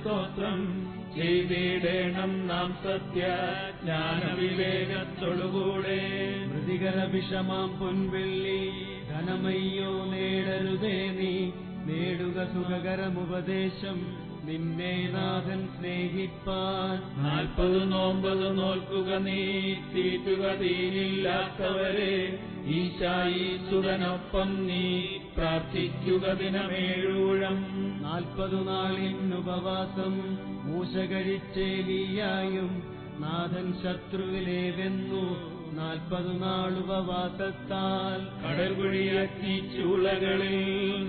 സ്തോത്രം ചെയ്തിടണം നാം സത്യ ജ്ഞാനവിവേകത്തോടുകൂടെ. മൃതികര വിഷമാം പൊൻവെള്ളി ധനമയ്യോ നേടരുതേ നീ, നേടുക സുഖകരമുപദേശം നിന്നെ നാഥൻ സ്നേഹിപ്പാൻ. 40 നോമ്പ് നോൽക്കുക നീ, തീറ്റുക തീരില്ലാത്തവരെ, ഈശായിസുതനൊപ്പം നീ പ്രാർത്ഥിക്കുക ദിനമേഴൂഴം. 40 നാളിനുപവാസം മൂശ കഴിച്ചേലിയായും നാഥൻ ശത്രുവിനെ വെന്നു 40 നാളുപവാസത്താൽ. കടൽകുഴിയഗ്നി ചൂളകളിൽ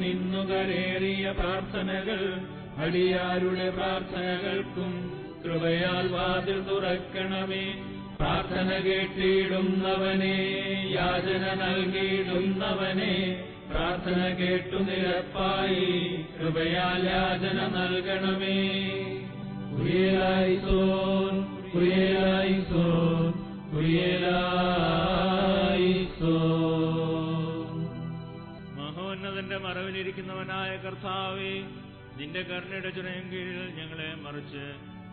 നിന്നു കരേറിയ പ്രാർത്ഥനകൾ, അടിയാരുടെ പ്രാർത്ഥനകൾക്കും കൃപയാൽ വാതിൽ തുറക്കണമേ. പ്രാർത്ഥന കേട്ടിടുന്നവനെ, യാചന നൽകിയിടുന്നവനെ, പ്രാർത്ഥന കേട്ടു നിരപ്പായി കൃപയാൽ യാചന നൽകണമേ. കുരിയലായിസോൻ കുരിയലായിസോൻ കുരിയലായിസോൻ. മഹോന്നതന്റെ മറവിലിരിക്കുന്നവനായ കർത്താവേ, നിന്റെ കരുണയുടെ ചുരയും കീഴിൽ ഞങ്ങളെ മറിച്ച്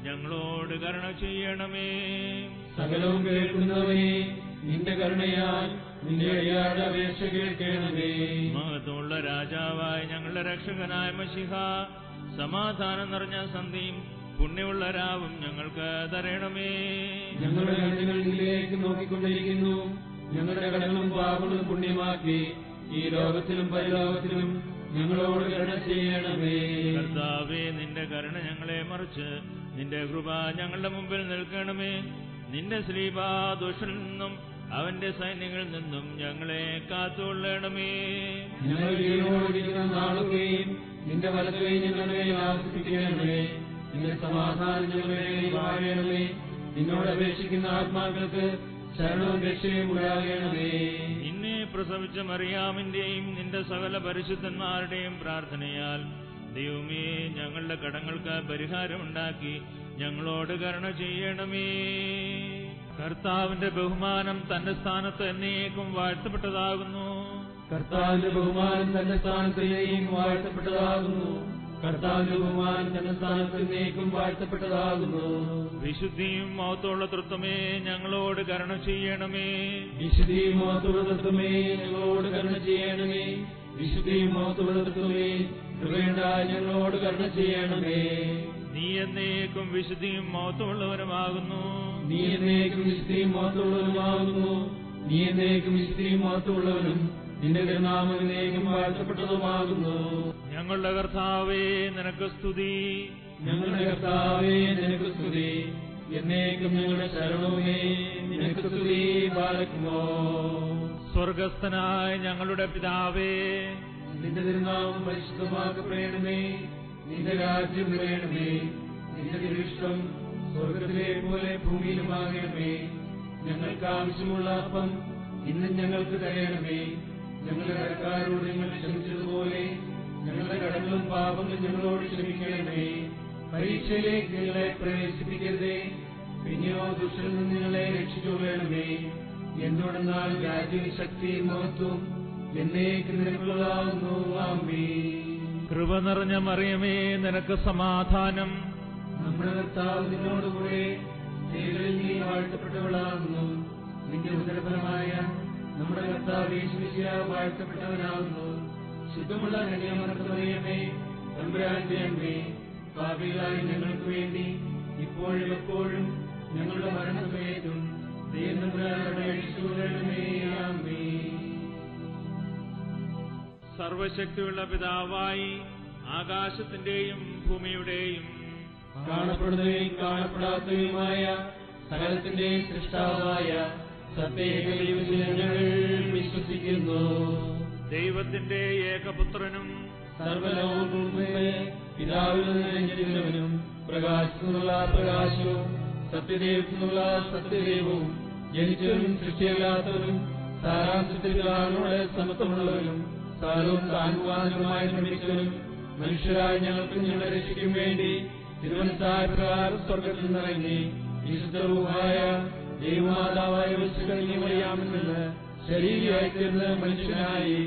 ഞങ്ങളോട് കരുണ ചെയ്യണമേ. സകലവും കേൾക്കുന്നവനെ, നിന്റെ കരുണയാൽ നിന്റെ അടിയാരുടെ അപേക്ഷ കേൾക്കണമേ. മഹത്വമുള്ള രാജാവായ ഞങ്ങളുടെ രക്ഷകനായ മശിഹ, സമാധാനം നിറഞ്ഞ സന്ധിയും പുണ്യമുള്ള രാവും ഞങ്ങൾക്ക് തരണമേ. ഞങ്ങളുടെ കണ്ണുകൾ നിന്നിലേക്ക് നോക്കിക്കൊണ്ടിരിക്കുന്നു. ഞങ്ങളുടെ കടങ്ങളും പാപങ്ങളും പുണ്യമാക്കി ഈ ലോകത്തിലും പരലോകത്തിലും ഞങ്ങളോട് കരുണ ചെയ്യണമേ. കർത്താവേ, നിന്റെ കരുണ ഞങ്ങളെ മറിച്ച് നിന്റെ കൃപ ഞങ്ങളുടെ മുമ്പിൽ നിൽക്കണമേ. നിന്റെ ശ്ലീബാ ദുഷ്ടനിൽ നിന്നും അവന്റെ സൈന്യങ്ങളിൽ നിന്നും ഞങ്ങളെ കാത്തുകൊള്ളണമേ. ഞങ്ങൾ ജീവനോടിരിക്കുന്ന നാളുകയും നിന്റെ വലത്തുകയും ഞങ്ങളുടെ മേൽ ആവർത്തിക്കണമേ. നിന്റെ സമാധാനം ഞങ്ങളുടെ മേൽ വാഴണമേ. നിന്നോട് അപേക്ഷിക്കുന്ന ആത്മാക്കൾക്ക് ശരണവും രക്ഷയും ഉണ്ടാകണമേ. നിന്നെ പ്രസവിച്ച മറിയാമിന്റെയും നിന്റെ സകല പരിശുദ്ധന്മാരുടെയും പ്രാർത്ഥനയാൽ ദൈവമേ, ഞങ്ങളുടെ കടങ്ങൾക്ക് പരിഹാരമുണ്ടാക്കി ഞങ്ങളോട് കരുണ ചെയ്യണമേ. കർത്താവിന്റെ ബഹുമാനം തന്റെ സ്ഥാനത്ത് എന്നേക്കും വാഴ്ത്തപ്പെട്ടതാകുന്നു. കർത്താവിന്റെ ബഹുമാനം തന്റെ സ്ഥാനത്തിലേക്കും വാഴ്ത്തപ്പെട്ടതാകുന്നു. കർത്താവിന്റെ ബഹുമാനം തന്റെ സ്ഥാനത്തിലേക്കും വാഴ്ത്തപ്പെട്ടതാകുന്നു. വിശുദ്ധിയും മഹത്വമുള്ള തൃത്വമേ, ഞങ്ങളോട് കരുണ ചെയ്യണമേ. വിശുദ്ധിയും മഹത്വമുള്ള തൃത്വമേ, ഞങ്ങളോട് കരുണ ചെയ്യണമേ. വിശുദ്ധിയും മഹത്വമുള്ള തൃത്വമേ, കൃപയുണ്ടായി ഞങ്ങളോട് കരുണ ചെയ്യണമേ. നീ എന്നേക്കും വിശുദ്ധിയും മഹത്വമുള്ളവരുമാകുന്നു. നീ എന്നേക്കും വിശുദ്ധിയും മഹത്വമുള്ളവനുമാകുന്നു. നീ എന്നേക്കും വിശുദ്ധിയും മഹത്വമുള്ളവനും നിന്റെ തിരുനാമം എന്നേക്കും വാഴ്ത്തപ്പെട്ടതുമാകുന്നു. ഞങ്ങളുടെ കർത്താവേ, നിനക്ക് സ്തുതി. ഞങ്ങളുടെ കർത്താവേ, നിനക്ക് സ്തുതി. എന്നേക്കും ഞങ്ങളുടെ ശരണവുമേ, നിനക്ക് സ്തുതി. ബാലക്കുമോ സ്വർഗസ്ഥനായ ഞങ്ങളുടെ പിതാവേ, നിന്റെ തിരുനാമം പരിശുദ്ധമാക്കപ്പെടണമേ. നിന്റെ രാജ്യം വേണമേ. നിന്റെ തിരുഷ്ടം സ്വർഗത്തിലെ പോലെ ഭൂമിയിലുമാകണമേ. ഞങ്ങൾക്ക് ആവശ്യമുള്ള അപ്പം ഇന്ന് ഞങ്ങൾക്ക് തരണമേ. ഞങ്ങളുടെ കടക്കാരോട് ഞങ്ങൾ ക്ഷമിച്ചതുപോലെ ഞങ്ങളുടെ കടങ്ങളും പാപങ്ങളും ഞങ്ങളോട് ക്ഷമിക്കണമേ. പരീക്ഷയിലേക്ക് ഞങ്ങളെ പ്രവേശിപ്പിക്കരുതേ, പിന്നെയോ ദുഷ്ടനിൽ നിന്ന് ഞങ്ങളെ രക്ഷിച്ചുകൊള്ളണമേ. എന്തുകൊണ്ടെന്നാൽ രാജ്യവും ശക്തിയും മഹത്വവും എന്നേക്കും നിനക്കുള്ളതാകുന്നു. ആമേൻ. കൃപ നിറഞ്ഞ മറിയമേ, നിനക്ക് സമാധാനം. നമ്മുടെ കർത്താവ് നിന്നോടുകൂടെ സ്ത്രീകളിൽ നീ വാഴ്ത്തപ്പെട്ടവളാകുന്നു. നിന്റെ ഉദരഫലമായ നമ്മുടെ കർത്താവ് യേശുമിശിഹാ വാഴ്ത്തപ്പെട്ടവനാകുന്നു. ശുദ്ധമുള്ള കന്യാമറിയമേ, തമ്പുരാന്റെ അമ്മേ, പാപികളായ ഞങ്ങൾക്ക് വേണ്ടി ഇപ്പോഴും എപ്പോഴും ഞങ്ങളുടെ മരണസമയത്തും ദൈവതമ്പുരാനോട് അപേക്ഷിച്ചുകൊള്ളണമേ. ആമേൻ. സർവശക്തിയുള്ള പിതാവായി ആകാശത്തിന്റെയും ഭൂമിയുടെയും കാണപ്പെടുന്നവയും കാണപ്പെടാത്തവയുമായ സകലത്തിന്റെയും സൃഷ്ടാവായ സത്യേകദൈവത്തിൽ ഞങ്ങൾ വിശ്വസിക്കുന്നു. ദൈവത്തിന്റെ ഏകപുത്രനും സർവലോകങ്ങൾക്കും മുമ്പേ പിതാവിൽ നിന്ന് ജനിച്ചവനും പ്രകാശത്തിനുള്ള പ്രകാശവും സത്യദൈവത്തിനുള്ള സത്യദൈവവും ജനിച്ചവനും സൃഷ്ടിയല്ലാത്തവനും സാരാംശത്തിൽ പിതാവിനോട് സമത്വമുള്ളവനും സകലവും താൻവാനുമായി നിർമ്മിച്ചവനും മനുഷ്യരായ ഞങ്ങൾക്കും ഞങ്ങളെ രക്ഷിക്കും വേണ്ടി തിരുവനന്തപുര പ്രകാരം സ്വർഗത്തിൽ നിന്നിറങ്ങി വിശുദ്ധവുമായ ദൈവമാതാവായ മറിയാമിൽ നിന്ന് ശരീരമായി തീർന്ന് മനുഷ്യനായി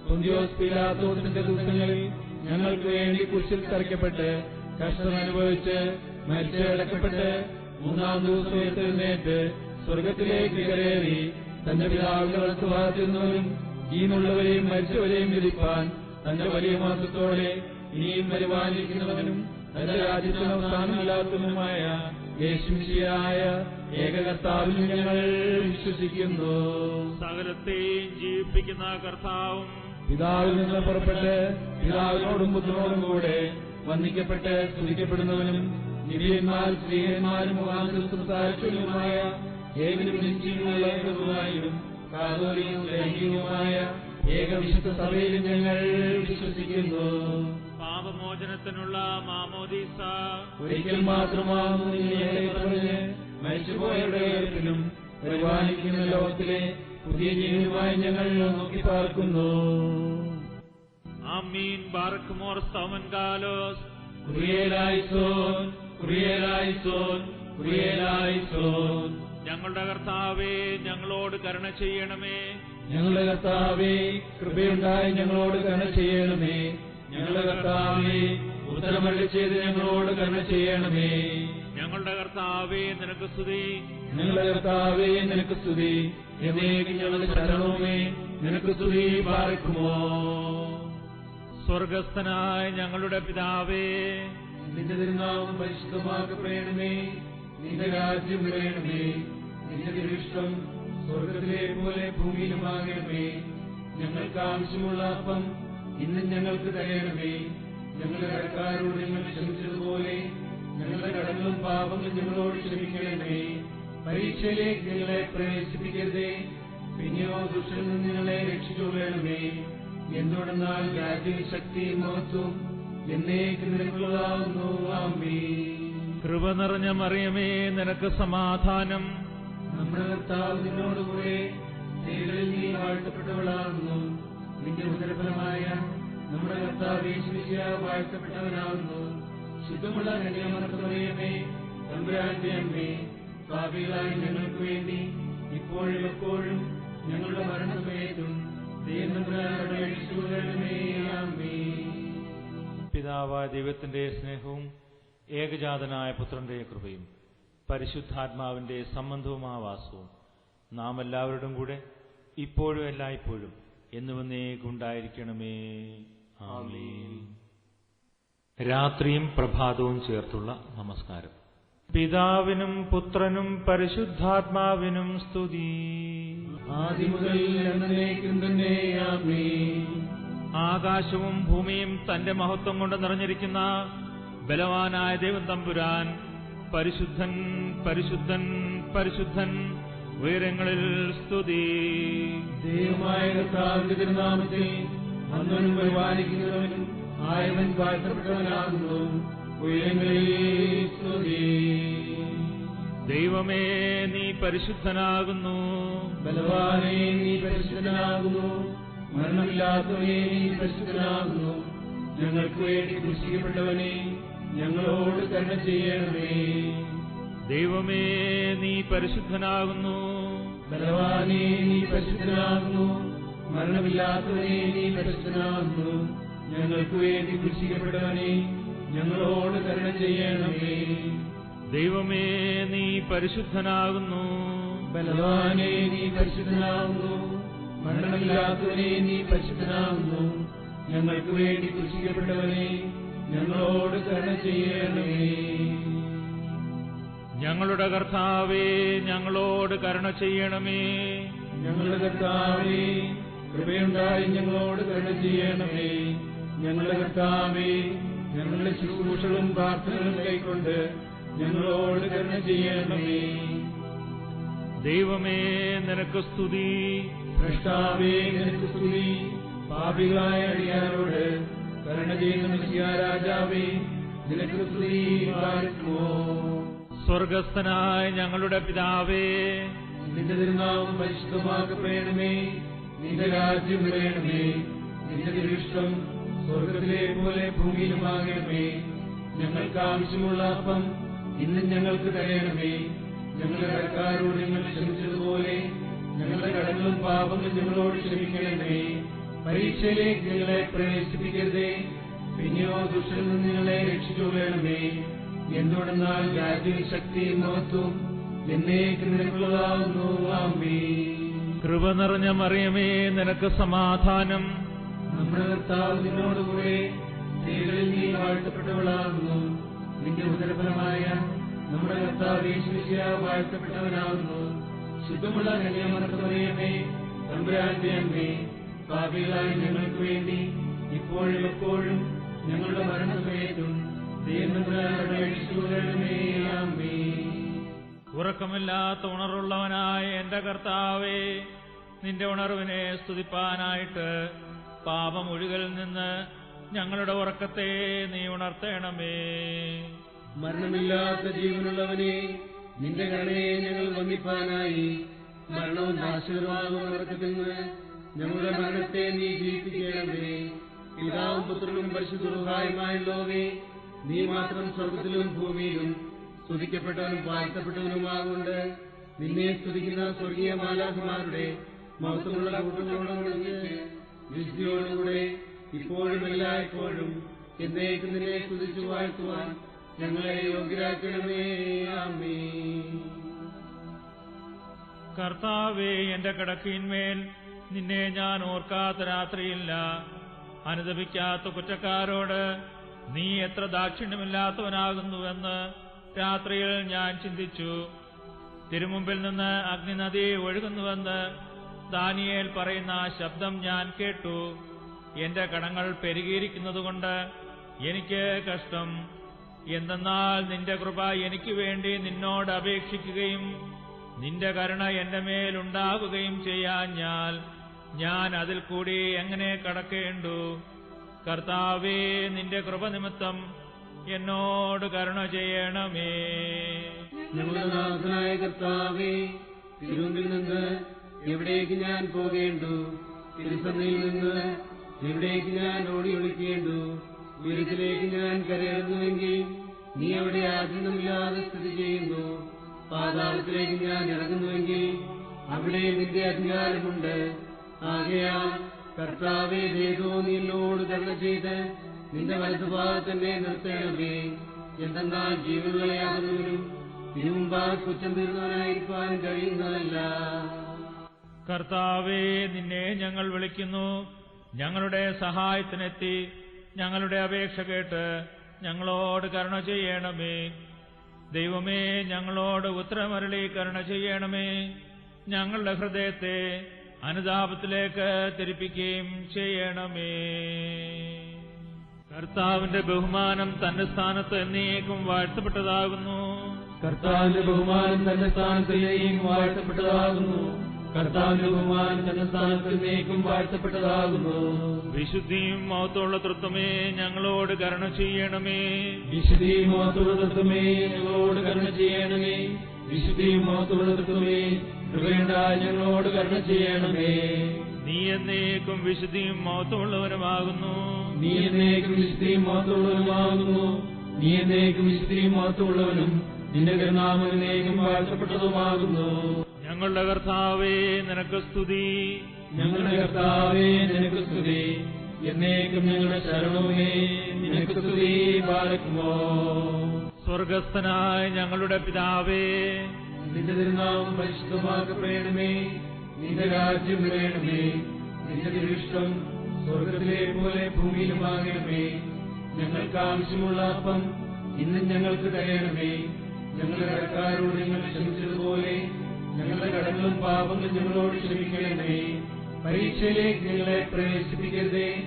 പൊന്തിയോസ് പീലാത്തോസിന്റെ ദിവസങ്ങളിൽ ഞങ്ങൾക്ക് വേണ്ടി കുരിശിൽ തറയ്ക്കപ്പെട്ട് കഷ്ടം അനുഭവിച്ച് മരിച്ചടക്കപ്പെട്ട് മൂന്നാം ദിവസം ഉയർത്തെഴുന്നേറ്റ് സ്വർഗത്തിലേക്ക് കയറി തന്റെ പിതാവിന്റെ വലത്തുഭാഗത്തിരുന്നവനും ഈനുള്ളവരെയും മരിച്ചവരെയും വിധിപ്പാൻ തന്റെ വലിയ മഹത്വത്തോടെ ഇനിയും വരുവാനിരിക്കുന്നവനും തന്റെ രാജ്യത്തിൽ അവസാനമില്ലാത്തവനുമായ യേശുമിശിഹായ ഏകകർത്താവിൽ ഞങ്ങൾ വിശ്വസിക്കുന്നു. സകലത്തെയും ജീവിപ്പിക്കുന്ന കർത്താവും പിതാവിൽ നിന്ന് പുറപ്പെട്ട് പിതാവിനോടും പുത്രനോടും കൂടെ വന്ദിക്കപ്പെട്ട് സ്തുതിക്കപ്പെടുന്നവനും നിബിയന്മാർ സ്ത്രീയന്മാരും മുഖാന്തരം സംസാരിച്ചവനുമായ ഏകനും നിശ്ചയമുള്ളതുമായും കാതോലികവും ലൈംഗികവുമായ ഏകവിശുദ്ധ സഭയിൽ ഞങ്ങൾ വിശ്വസിക്കുന്നു. പാപമോചനത്തിനുള്ള മാമോദീസ ഒരിക്കൽ മാത്രമാണെന്ന് ഞങ്ങളെ പറഞ്ഞ് മരിച്ചുപോയവരുടെ ഉയർപ്പിലും പരിപാലിക്കുന്ന ലോകത്തിലെ പുതിയ ജീവനുമായി ഞങ്ങൾ നോക്കി പാർക്കുന്നു. ആമീൻ. ബാറക്കുമോർ സ്തവൻ കാലോസ് കുറിയേലായിസോൻ കുറിയേലായിസോൻ കുറിയേലായിസോൻ. ഞങ്ങളുടെ കർത്താവേ, ഞങ്ങളോട് കരുണ ചെയ്യണമേ. ഞങ്ങളുടെ കർത്താവേ, കൃപയുണ്ടായി ഞങ്ങളോട് കരുണ ചെയ്യണമേ. ഞങ്ങളുടെ കർത്താവേ, ഉത്തരമരുളി ചെയ്ത് ഞങ്ങളോട് കരുണ ചെയ്യണമേ. ഞങ്ങളുടെ കർത്താവേ, നിനക്ക് സ്തുതി. ഞങ്ങളുടെ കർത്താവേ, നിനക്ക് സ്തുതി. എന്നേക്കും ഞങ്ങളുടെ ശരണവുമേ, നിനക്ക് സ്തുതി. പാർക്കുമോ സ്വർഗസ്ഥനായ ഞങ്ങളുടെ പിതാവേ, നിന്റെ തിരുനാമം പരിശുദ്ധമാക്കപ്പെടണമേ. നിന്റെ രാജ്യം വരണമേ. നിന്റെ തിരുവിഷ്ടം സ്വർഗത്തിലെ പോലെ ഭൂമിയിലുമാകണമേ. ഞങ്ങൾക്ക് ആവശ്യമുള്ള അപ്പം ഇന്നും ഞങ്ങൾക്ക് തരയണമേ. ഞങ്ങളുടെ കടക്കാരോട് ഞങ്ങൾ ക്ഷമിച്ചതുപോലെ ഞങ്ങളുടെ കടങ്ങളും പാപങ്ങളും ഞങ്ങളോട് ക്ഷമിക്കണമേ. പരീക്ഷയിലേക്ക് ഞങ്ങളെ പ്രവേശിപ്പിക്കരുതേ, പിന്നെയോ ദുഷ്ടനിൽ നിന്ന് ഞങ്ങളെ രക്ഷിച്ചുകൊള്ളണമേ. എന്തുകൊണ്ടെന്നാൽ രാജ്യവും ശക്തിയും മഹത്വവും എന്നേക്കും നിനക്കുള്ളതാകുന്നു. ആമേൻ. കൃപ നിറഞ്ഞ മറിയമേ, നിനക്ക് സമാധാനം. നമ്മുടെ കർത്താവ് നിന്നോടുകൂടെ സ്ത്രീകളിൽ നീ വാഴ്ത്തപ്പെട്ടവളാകുന്നു. നിന്റെ ഉദരഫലമായ നമ്മുടെ കർത്താവ് യേശുമിശിഹാ വാഴ്ത്തപ്പെട്ടവനാകുന്നു. ശുദ്ധമുള്ള കന്യാമറിയമേ, തമ്പുരാന്റെ അമ്മേ, പാപികളായ ഞങ്ങൾക്ക് വേണ്ടി ഇപ്പോഴും എപ്പോഴും ഞങ്ങളുടെ മരണസമയത്തും ദൈവതമ്പുരാനോട് അപേക്ഷിച്ചുകൊള്ളണമേ. ആമേൻ. പിതാവായ ദൈവത്തിന്റെ സ്നേഹവും ഏകജാതനായ പുത്രന്റെ കൃപയും പരിശുദ്ധാത്മാവിന്റെ സംബന്ധവുമാവാസവും നാം എല്ലാവരുടെയും കൂടെ ഇപ്പോഴും എല്ലായ്പ്പോഴും എന്നുവന്നേക്കുണ്ടായിരിക്കണമേ. ആമേൻ. രാത്രിയും പ്രഭാതവും ചേർത്തുള്ള നമസ്കാരം. പിതാവിനും പുത്രനും പരിശുദ്ധാത്മാവിനും സ്തുതി. ആദിമുതൽ എന്നേക്കും തന്നെ. ആമേൻ. ആകാശവും ഭൂമിയും തന്റെ മഹത്വം കൊണ്ട് നിറഞ്ഞിരിക്കുന്ന ബലവാനായ ദൈവം തമ്പുരാൻ പരിശുദ്ധൻ പരിശുദ്ധൻ പരിശുദ്ധൻ, ഉയരങ്ങളിൽ സ്തുതി. ദൈവമായ കർത്താവിന്റെ തിരുനാമത്തിൽ വന്നവനും പരിപാലിക്കുന്നവനും ആയവൻ വാഴ്ത്തപ്പെട്ടവനാകുന്നു. ഉയരങ്ങളിൽ സ്തുതി. ദൈവമേ, നീ പരിശുദ്ധനാകുന്നു. ബലവാനേ, നീ പരിശുദ്ധനാകുന്നു. മരണമില്ലാത്തവനെ, നീ പരിശുദ്ധനാകുന്നു. ഞങ്ങൾക്ക് വേണ്ടി ക്രൂശിക്കപ്പെട്ടവനെ, ഞങ്ങളോട് കരുണ ചെയ്യണമേ. ദൈവമേ, നീ പരിശുദ്ധനാകുന്നു. ബലവാനേ, നീ പരിശുദ്ധനാകുന്നു. മരണമില്ലാത്തവനെ, നീ പരിശുദ്ധനാകുന്നു. ഞങ്ങൾക്ക് വേണ്ടി ക്രൂശിക്കപ്പെട്ടവനെ, ഞങ്ങളോട് കരുണ ചെയ്യണമേ. ദൈവമേ, നീ പരിശുദ്ധനാകുന്നു. ബലവാനേ, നീ പരിശുദ്ധനാകുന്നു. മരണമില്ലാത്തവനെ, നീ പരിശുദ്ധനാകുന്നു. ഞങ്ങൾക്ക് വേണ്ടി ക്രൂശിക്കപ്പെട്ടവനെ, ഞങ്ങളോട് കരുണ ചെയ്യണമേ. ഞങ്ങളുടെ കർത്താവേ, ഞങ്ങളോട് കരുണ ചെയ്യണമേ. ഞങ്ങളുടെ കർത്താവേ, കൃപയുണ്ടായി ഞങ്ങളോട് കരുണ ചെയ്യണമേ. ഞങ്ങളുടെ കർത്താവേ, ഞങ്ങളുടെ ശുശ്രൂഷകളും പ്രാർത്ഥനകളും കൈക്കൊണ്ട് ഞങ്ങളോട് കരുണ ചെയ്യണമേ. ദൈവമേ, നിനക്ക് സ്തുതി. ഭ്രഷ്ടാവേ, നിനക്ക് സ്തുതി. പാപികളായ അടിയാരോട് കരുണ ചെയ്യുന്ന മിശിഹാ രാജാവേ, നിനക്ക് സ്തുതി. പാർക്കുമോ സ്വർഗസ്ഥനായ ഞങ്ങളുടെ പിതാവേ, നിന്റെ തിരുനാമം പരിശുദ്ധമാക്കപ്പെടണമേ. നിന്റെ രാജ്യം വരണമേ. നിന്റെ തിരുവിഷ്ടം സ്വർഗത്തിലെ പോലെ ഭൂമിയിലുമാകണമേ. ഞങ്ങൾക്ക് ആവശ്യമുള്ള അപ്പം ഇന്നും ഞങ്ങൾക്ക് തരയണമേ. ഞങ്ങളുടെ കടക്കാരോട് ഞങ്ങൾ ക്ഷമിച്ചതുപോലെ ഞങ്ങളുടെ കടങ്ങളും പാപങ്ങളും ഞങ്ങളോട് ക്ഷമിക്കണമേ. പരീക്ഷയിലേക്ക് ഞങ്ങളെ പ്രവേശിപ്പിക്കരുതേ, പിന്നെയോ ദുഷ്ടനിൽ നിന്ന് ഞങ്ങളെ രക്ഷിച്ചുകൊള്ളണമേ. എന്തുകൊണ്ടെന്നാൽ രാജ്യവും ശക്തിയും മഹത്വവും എന്നേക്കും നിനക്കുള്ളതാകുന്നു. ആമേൻ. കൃപ നിറഞ്ഞ മറിയമേ, നിനക്ക് സമാധാനം. നമ്മുടെ കർത്താവ് നിന്നോടുകൂടെ സ്ത്രീകളിൽ നീ വാഴ്ത്തപ്പെട്ടവളാകുന്നു. നിന്റെ ഉദരഫലമായ നമ്മുടെ കർത്താവ് യേശുമിശിഹാ വാഴ്ത്തപ്പെട്ടവനാകുന്നു. ശുദ്ധമുള്ള കന്യാമറിയമേ, തമ്പുരാന്റെ അമ്മേ, പാപികളായ ഞങ്ങൾക്ക് വേണ്ടി ഇപ്പോഴും എപ്പോഴും ഞങ്ങളുടെ മരണസമയത്തും ദൈവത്തമ്പുരാനോട് അപേക്ഷിച്ചുകൊള്ളണമേ. ആമേൻ. ഉറക്കമില്ലാത്ത ഉണർവുള്ളവനായ എന്റെ കർത്താവേ, നിന്റെ ഉണർവിനെ സ്തുതിപ്പാനായിട്ട് പാപമൊഴുകലിൽ നിന്ന് ഞങ്ങളുടെ ഉറക്കത്തെ നീ ഉണർത്തേണമേ. മരണമില്ലാത്ത ജീവനുള്ളവനെ, നിന്റെ കരുണയെ ഞങ്ങൾ വന്ദിപ്പാനായി മരണവും നാശകരമാകുന്ന ഉറക്കത്തിൽ നിന്ന് ഞങ്ങളുടെ മരണത്തെ നീ ജീവിപ്പിക്കണമേ. പിതാവും പുത്രനും പരിശുദ്ധരുമായുള്ളവേ, നീ മാത്രം സ്വർഗത്തിലും ഭൂമിയിലും സ്തുതിക്കപ്പെട്ടവനും വാഴ്ത്തപ്പെട്ടവനുമാകൊണ്ട് നിന്നെ സ്തുതിക്കുന്ന സ്വർഗീയ മാലാഖമാരുടെ മഹത്വമുള്ള കൂട്ടങ്ങളോടൊന്നിച്ച് വിശുദ്ധിയോടുകൂടെ ഇപ്പോഴും എല്ലായ്പ്പോഴും എന്നേക്കും നിന്നെ സ്തുതിച്ചു വാഴ്ത്തുവാൻ ഞങ്ങളെ യോഗ്യരാക്കണമേ. ആമേൻ. കർത്താവേ, എന്റെ കിടക്കയിന്മേൽ നിന്നെ ഞാൻ ഓർക്കാത്ത രാത്രിയില്ല. അനുദപിക്കാത്ത കുറ്റക്കാരോട് നീ എത്ര ദാക്ഷിണ്യമില്ലാത്തവനാകുന്നുവെന്ന് രാത്രിയിൽ ഞാൻ ചിന്തിച്ചു. തിരുമുമ്പിൽ നിന്ന് അഗ്നിനദി ഒഴുകുന്നുവെന്ന് ദാനിയേൽ പറയുന്ന ശബ്ദം ഞാൻ കേട്ടു. എന്റെ കടങ്ങൾ പെരുകിയിരിക്കുന്നതുകൊണ്ട് എനിക്ക് കഷ്ടം. എന്തെന്നാൽ നിന്റെ കൃപ എനിക്ക് വേണ്ടി നിന്നോട് അപേക്ഷിക്കുകയും നിന്റെ കരുണ എന്റെ മേലുണ്ടാകുകയും ചെയ്യാഞ്ഞാൽ ഞാൻ അതിൽ കൂടി എങ്ങനെ കടക്കേണ്ടു? കർത്താവേ, നിന്റെ കൃപ നിമിത്തം എന്നോട് കരുണ ചെയ്യണമേ. ഞങ്ങളുടെ നാഥനായ കർത്താവേ, തിരുമുമ്പിൽ നിന്ന് എവിടേക്ക് ഞാൻ പോകേണ്ടു? തിരുസന്നിധിയിൽ നിന്ന് എവിടേക്ക് ഞാൻ ഓടി ഒളിക്കേണ്ടു? ഉയരത്തിലേക്ക് ഞാൻ കരയുന്നുവെങ്കിൽ നീ അവിടെ ആഗ്രഹമില്ലാതെ സ്ഥിതി ചെയ്യുന്നു. പാതാളത്തിലേക്ക് ഞാൻ ഇറങ്ങുന്നുവെങ്കിൽ അവിടെ നിന്റെ അധികാരമുണ്ട്. ആകയാൽ കർത്താവേ, ദേവോ, നീ എന്നോട് കരുണ ചെയ്ത് നിന്റെ വലതുഭാഗത്തന്നെ നിർത്തണമേ. എന്തെന്നാൽ ജീവനുള്ളയാകുന്നവനും തിരുമുമ്പാ കുറ്റം തീർന്നവനായിരിക്കാനും കഴിയുന്നതല്ല. കർത്താവേ, നിന്നെ ഞങ്ങൾ വിളിക്കുന്നു. ഞങ്ങളുടെ സഹായത്തിനെത്തി ഞങ്ങളുടെ അപേക്ഷ കേട്ട് ഞങ്ങളോട് കരുണ ചെയ്യണമേ. ദൈവമേ, ഞങ്ങളോട് ഉത്തരമരുളി കരുണ ചെയ്യണമേ. ഞങ്ങളുടെ ഹൃദയത്തെ അനുതാപത്തിലേക്ക് തിരിപ്പിക്കുകയും ചെയ്യണമേ. കർത്താവിന്റെ ബഹുമാനം തന്റെ സ്ഥാനത്ത് എന്നേക്കും വാഴ്ത്തപ്പെട്ടതാകുന്നു. കർത്താവിന്റെ ബഹുമാനം തന്റെ സ്ഥാനത്തിലേക്കും വാഴ്ത്തപ്പെട്ടതാകുന്നു. കർത്താവിന്റെ ബഹുമാനം തന്റെ സ്ഥാനത്തിലേക്കും വാഴ്ത്തപ്പെട്ടതാകുന്നു. വിശുദ്ധിയും മഹത്വമുള്ള തൃത്വമേ, ഞങ്ങളോട് കരുണ ചെയ്യണമേ. വിശുദ്ധിയും മഹത്വമുള്ള തൃത്വമേ, ഞങ്ങളോട് കരുണ ചെയ്യണമേ. വിശുദ്ധിയും മഹത്വമുള്ള തൃത്വമേ, കൃപയുണ്ടായി ഞങ്ങളോട് കരുണ ചെയ്യണമേ. നീ എന്നേക്കും വിശുദ്ധിയും മഹത്വമുള്ളവനുമാകുന്നു. നീ എന്നേക്കും വിശുദ്ധിയും മഹത്വമുള്ളവനുമാകുന്നു. നീ എന്നേക്കും വിശുദ്ധിയും മഹത്വമുള്ളവനും നിന്റെ കരുണാമം എന്നേക്കും വാഴ്ത്തപ്പെട്ടതുമാകുന്നു. ഞങ്ങളുടെ കർത്താവേ, നിനക്ക് സ്തുതി. ഞങ്ങളുടെ കർത്താവേ, നിനക്ക് സ്തുതി. എന്നേക്കും ഞങ്ങളുടെ ശരണമേ, നിനക്ക് സ്തുതി. പാലിക്കുമോ സ്വർഗസ്ഥനായ ഞങ്ങളുടെ പിതാവേ, നിന്റെ തിരുനാമം പരിശുദ്ധമാക്കപ്പെടണമേ. നിന്റെ രാജ്യം വരണമേ. നിന്റെ തിരുവിഷ്ടം സ്വർഗത്തിലെ പോലെ ഭൂമിയിലുമാകണമേ. ഞങ്ങൾക്ക് ആവശ്യമുള്ള അപ്പം ഇന്നും ഞങ്ങൾക്ക് തരണമേ. ഞങ്ങളുടെ കടക്കാരോട് ഞങ്ങൾ ക്ഷമിച്ചതുപോലെ ഞങ്ങളുടെ കടങ്ങളും പാപങ്ങളും ഞങ്ങളോട് ക്ഷമിക്കണമേ. പരീക്ഷയിലേക്ക് ഞങ്ങളെ പ്രവേശിപ്പിക്കരുതേ,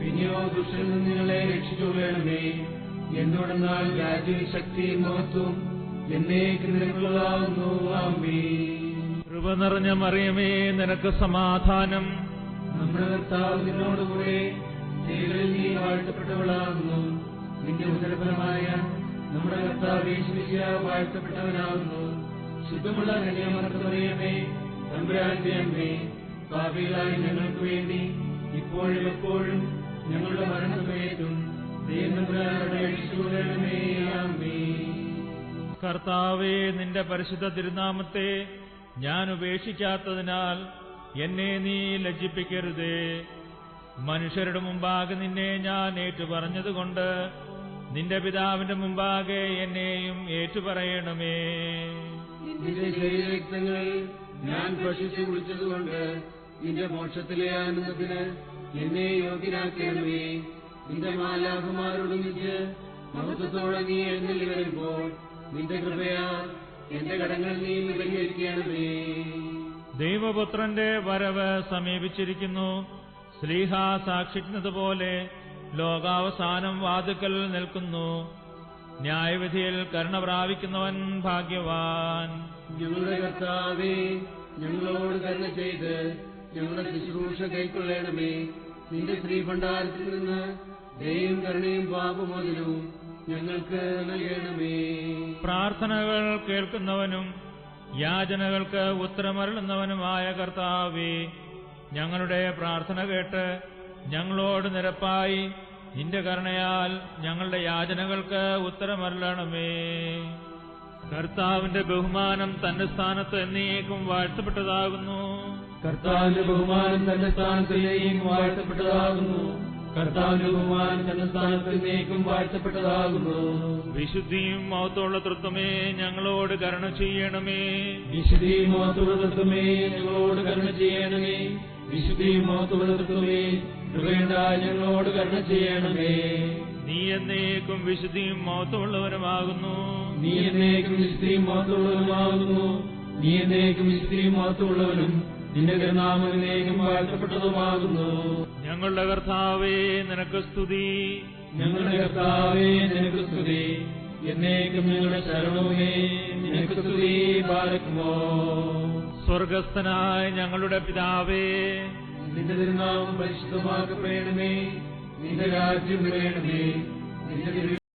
പിന്നെയോ ദുഷ്ടനിൽ നിന്ന് ഞങ്ങളെ രക്ഷിച്ചുകൊള്ളണമേ. എന്തുകൊണ്ടെന്നാൽ രാജ്യവും ശക്തിയും മഹത്വവും എന്നേക്കും നിനക്കുള്ളതാകുന്നു. ആമേൻ. കൃപ നിറഞ്ഞ മറിയമേ, നിനക്ക് സമാധാനം. നമ്മുടെ കർത്താവ് നിന്നോടുകൂടെ സ്ത്രീകളിൽ നീ വാഴ്ത്തപ്പെട്ടവളാകുന്നു. നിന്റെ ഉദരഫലമായ നമ്മുടെ കർത്താവ് യേശുമിശിഹാ വാഴ്ത്തപ്പെട്ടവനാകുന്നു. ശുദ്ധമുള്ള കന്യാമറിയമേ, തമ്പുരാന്റെ അമ്മേ, പാപികളായ ഞങ്ങൾക്ക് വേണ്ടി ഇപ്പോഴും എപ്പോഴും ഞങ്ങളുടെ മരണസമയത്തും ദൈവത്തമ്പുരാനോട് അപേക്ഷിച്ചുകൊള്ളണമേ. ആമേൻ. കർത്താവേ, നിന്റെ പരിശുദ്ധ തിരുനാമത്തെ ഞാൻ ഉപേക്ഷിക്കാത്തതിനാൽ എന്നെ നീ ലജ്ജിപ്പിക്കരുതേ. മനുഷ്യരുടെ മുമ്പാകെ നിന്നെ ഞാൻ ഏറ്റുപറഞ്ഞതുകൊണ്ട് നിന്റെ പിതാവിന്റെ മുമ്പാകെ എന്നെയും ഏറ്റുപറയണമേ. നിന്റെ ശരീരരക്തങ്ങൾ ഞാൻ ഭക്ഷിച്ചു കുടിച്ചതുകൊണ്ട് നിന്റെ മോക്ഷത്തിലെ ആനന്ദത്തിന് എന്നെ യോഗ്യനാക്കണമേ. നിന്റെ മാലാഖമാരോടൊന്നിച്ച് മഹത്വത്തോടെ നീ എഴുന്നള്ളി വരുമ്പോൾ നിന്റെ കൃപയാൽ എന്റെ കടങ്ങൾ നീ പരിഹരിക്കണമേ. ദൈവപുത്രന്റെ വരവ് സമീപിച്ചിരിക്കുന്നു. ശ്ലീഹ സാക്ഷിക്കുന്നതുപോലെ ലോകാവസാനം വാതുക്കൽ നിൽക്കുന്നു. ന്യായവിധിയിൽ കരുണ പ്രാപിക്കുന്നവൻ ഭാഗ്യവാൻ. ഞങ്ങളുടെ കർത്താവേ, ഞങ്ങളോട് കരുണ ചെയ്ത് ഞങ്ങളുടെ ശുശ്രൂഷ കൈക്കൊള്ളണമേ. നിന്റെ ശ്രീഭണ്ഡാരത്തിൽ നിന്ന് ദയയും കരുണയും പാപമോചനവും ഞങ്ങൾക്ക് നൽകണമേ. പ്രാർത്ഥനകൾ കേൾക്കുന്നവനും യാചനകൾക്ക് ഉത്തരമരുളുന്നവനുമായ കർത്താവേ, ഞങ്ങളുടെ പ്രാർത്ഥന കേട്ട് ഞങ്ങളോട് നിരപ്പായി നിന്റെ കരുണയാൽ ഞങ്ങളുടെ യാചനകൾക്ക് ഉത്തരമരുളണമേ. കർത്താവിന്റെ ബഹുമാനം തന്റെ സ്ഥാനത്ത് എന്നേക്കും വാഴ്ത്തപ്പെട്ടതാകുന്നു. കർത്താവിന്റെ ബഹുമാനം തന്റെ സ്ഥാനത്തിലേക്കും വാഴ്ത്തപ്പെട്ടതാകുന്നു. കർത്താവിന്റെ ബഹുമാനം തന്റെ സ്ഥാനത്തിലേക്കും വാഴ്ത്തപ്പെട്ടതാകുന്നു. വിശുദ്ധിയും മഹത്വമുള്ള തൃത്വമേ, ഞങ്ങളോട് കരുണ ചെയ്യണമേ. വിശുദ്ധിയും മഹത്വമുള്ള തൃത്വമേ, ഞങ്ങളോട് കരുണ ചെയ്യണമേ. വിശുദ്ധിയും മഹത്വമുള്ള തൃത്വമേ, കൃപയുണ്ടായി ഞങ്ങളോട് കരുണ ചെയ്യണമേ. നീ എന്നേക്കും വിശുദ്ധിയും മഹത്വമുള്ളവനുമാകുന്നു. നീ എന്നേക്കും വിശുദ്ധിയും മഹത്വമുള്ളവനുമാകുന്നു. നീ എന്നേക്കും വിശുദ്ധിയും മഹത്വമുള്ളവനും നിന്റെ കരുണാമം എന്നേക്കും വാഴ്ത്തപ്പെട്ടതുമാകുന്നു. ഞങ്ങളുടെ കർത്താവേ, നിനക്ക് സ്തുതി. ഞങ്ങളുടെ കർത്താവേ, നിനക്ക് സ്തുതി. എന്നേക്കും ഞങ്ങളുടെ ശരണമേ, നിനക്ക് സ്തുതി. പാർക്കുമോ സ്വർഗസ്ഥനായ ഞങ്ങളുടെ പിതാവേ, നിന്റെ തിരുനാമം പരിശുദ്ധമാക്കപ്പെടണമേ. നിന്റെ രാജ്യം വരണമേ. നിന്റെ